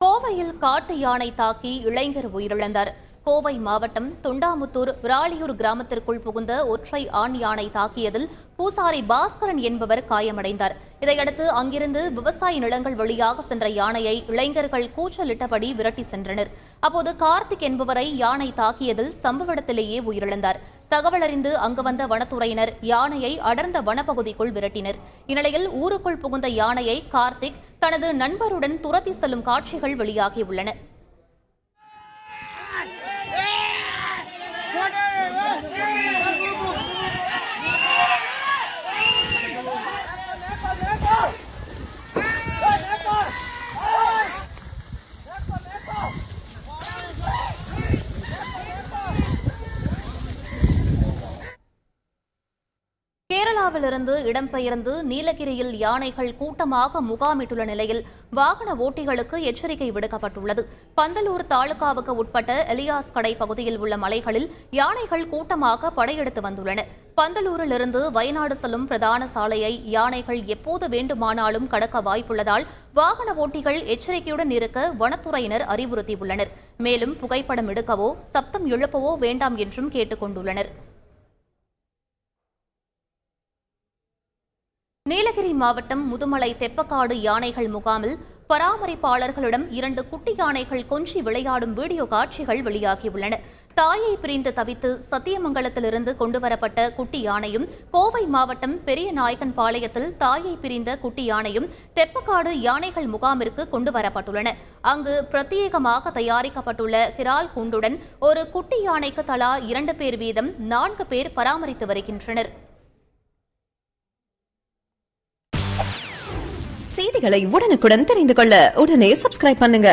கோவையில் காட்டு யானை தாக்கி இளைஞர் உயிரிழந்தார். கோவை மாவட்டம் தொண்டாமுத்தூர் விராலியூர் கிராமத்திற்குள் புகுந்த ஒற்றை ஆண் யானை தாக்கியதில் பூசாரி பாஸ்கரன் என்பவர் காயமடைந்தார். இதையடுத்து அங்கிருந்து விவசாய நிலங்கள் வழியாக சென்ற யானையை இளைஞர்கள் கூச்சலிட்டபடி விரட்டி சென்றனர். அப்போது கார்த்திக் என்பவரை யானை தாக்கியதில் சம்பவ இடத்திலேயே உயிரிழந்தார். தகவல் அறிந்து அங்கு வந்த வனத்துறையினர் யானையை அடர்ந்த வனப்பகுதிக்குள் விரட்டினர். இந்நிலையில் ஊருக்குள் புகுந்த யானையை கார்த்திக் தனது நண்பருடன் துரத்தி செல்லும் காட்சிகள் வெளியாகியுள்ளன. கேரளாவிலிருந்து இடம்பெயர்ந்து நீலகிரியில் யானைகள் கூட்டமாக முகாமிட்டுள்ள நிலையில் வாகன ஓட்டிகளுக்கு எச்சரிக்கை விடுக்கப்பட்டுள்ளது. பந்தலூர் தாலுகாவுக்கு உட்பட்ட எலியாஸ் கடை பகுதியில் உள்ள மலைகளில் யானைகள் கூட்டமாக படையெடுத்து வந்துள்ளன. பந்தலூரிலிருந்து வயநாடு செல்லும் பிரதான சாலையை யானைகள் எப்போது வேண்டுமானாலும் கடக்க வாய்ப்புள்ளதால் வாகன ஓட்டிகள் எச்சரிக்கையுடன் இருக்க வனத்துறையினர் அறிவுறுத்தியுள்ளனர். மேலும் புகைப்படம் எடுக்கவோ சப்தம் எழுப்பவோ வேண்டாம் என்றும் கேட்டுக் கொண்டுள்ளனர். நீலகிரி மாவட்டம் முதுமலை தெப்பக்காடு யானைகள் முகாமில் பராமரிப்பாளர்களிடம் 2 குட்டி யானைகள் கொஞ்சி விளையாடும் வீடியோ காட்சிகள் வெளியாகியுள்ளன. தாயை பிரிந்து தவித்து சத்தியமங்கலத்திலிருந்து கொண்டுவரப்பட்ட குட்டி யானையும், கோவை மாவட்டம் பெரிய நாயக்கன் பாளையத்தில் தாயை பிரிந்த குட்டி யானையும் தெப்பக்காடு யானைகள் முகாமிற்கு கொண்டுவரப்பட்டுள்ளன. அங்கு பிரத்யேகமாக தயாரிக்கப்பட்டுள்ள கிரால் கூண்டுடன் ஒரு குட்டி யானைக்கு தலா 2 பேர் வீதம் 4 பேர் பராமரித்து வருகின்றனர். செய்திகளை உடனுக்குடன் தெரிந்து கொள்ள உடனே சப்ஸ்கிரைப் பண்ணுங்க.